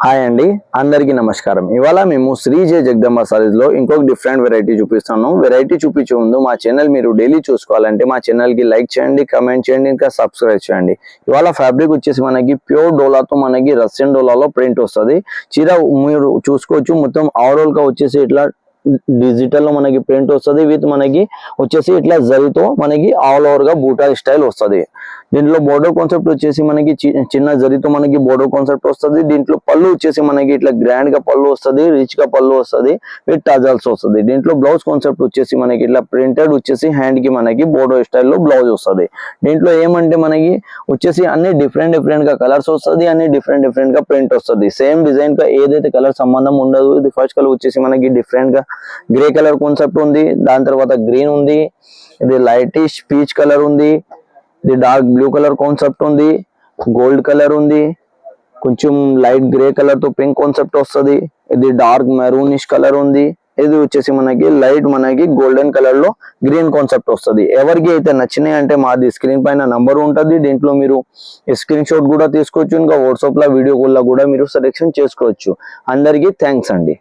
Hi అండి, అందరికీ నమస్కారం. ఇవాళ మేము శ్రీ జయ జగదంబ సారీస్ లో ఇంకొక డిఫరెంట్ వెరైటీ చూపిస్తాను. వెరైటీ చూపించే ముందు మా ఛానల్ మీరు డైలీ చూసుకోవాలంటే మా ఛానల్ కి లైక్ చేయండి, కమెంట్ చేయండి, ఇంకా సబ్స్క్రైబ్ చేయండి. ఇవాళ ఫ్యాబ్రిక్ వచ్చేసి మనకి ప్యూర్ డోలాతో మనకి రష్యన్ డోలాలో ప్రింట్ వస్తుంది. చీర మీరు చూసుకోవచ్చు, మొత్తం ఓవరాల్ గా వచ్చేసి ఇట్లా డిజిటల్ లో మనకి ప్రింట్ వస్తుంది. విత్ మనకి వచ్చేసి ఇట్లా జరీతో మనకి ఆల్ ఓవర్ గా బూటా స్టైల్ వస్తుంది. దీంట్లో బోర్డర్ కాన్సెప్ట్ వచ్చేసి మనకి చిన్న జరీతో మనకి బోర్డర్ కాన్సెప్ట్ వస్తుంది. దీంట్లో పళ్ళు వచ్చేసి మనకి ఇట్లా గ్రాండ్ గా పళ్ళు వస్తుంది, రిచ్ గా పళ్ళు వస్తుంది, విత్ టజల్స్ వస్తుంది. దీంట్లో బ్లౌజ్ కాన్సెప్ట్ వచ్చేసి మనకి ఇట్లా ప్రింటెడ్ వచ్చేసి హ్యాండ్ కి మనకి బోర్డర్ స్టైల్లో బ్లౌజ్ వస్తుంది. దీంట్లో ఏమంటే మనకి వచ్చేసి అన్ని డిఫరెంట్ గా కలర్స్ వస్తుంది, అన్ని డిఫరెంట్ గా ప్రింట్ వస్తుంది. సేమ్ డిజైన్ గా ఏదైతే కలర్ సంబంధం ఉండదు. ఇది ఫస్ట్ కలర్ వచ్చేసి మనకి డిఫరెంట్ గా గ్రే కలర్ కాన్సెప్ట్ ఉంది, దాని తర్వాత గ్రీన్ ఉంది, ఇది లైటిష్ పీచ్ కలర్ ఉంది, ఇది డార్క్ బ్లూ కలర్ కాన్సెప్ట్ ఉంది, గోల్డ్ కలర్ ఉంది, కొంచెం లైట్ గ్రే కలర్ తో పింక్ కాన్సెప్ట్ వస్తుంది, ఇది డార్క్ మెరూనిష్ కలర్ ఉంది, ఇది వచ్చేసి మనకి లైట్ మనకి గోల్డెన్ కలర్ లో గ్రీన్ కాన్సెప్ట్ వస్తుంది. ఎవరికి అయితే నచ్చినాయి అంటే మాది స్క్రీన్ పైన నంబర్ ఉంటుంది, దీంట్లో మీరు స్క్రీన్ షాట్ కూడా తీసుకోవచ్చు, ఇంకా వాట్సాప్ లో వీడియో కాల్ లో కూడా మీరు సెలెక్షన్ చేసుకోవచ్చు. అందరికీ థ్యాంక్స్ అండి.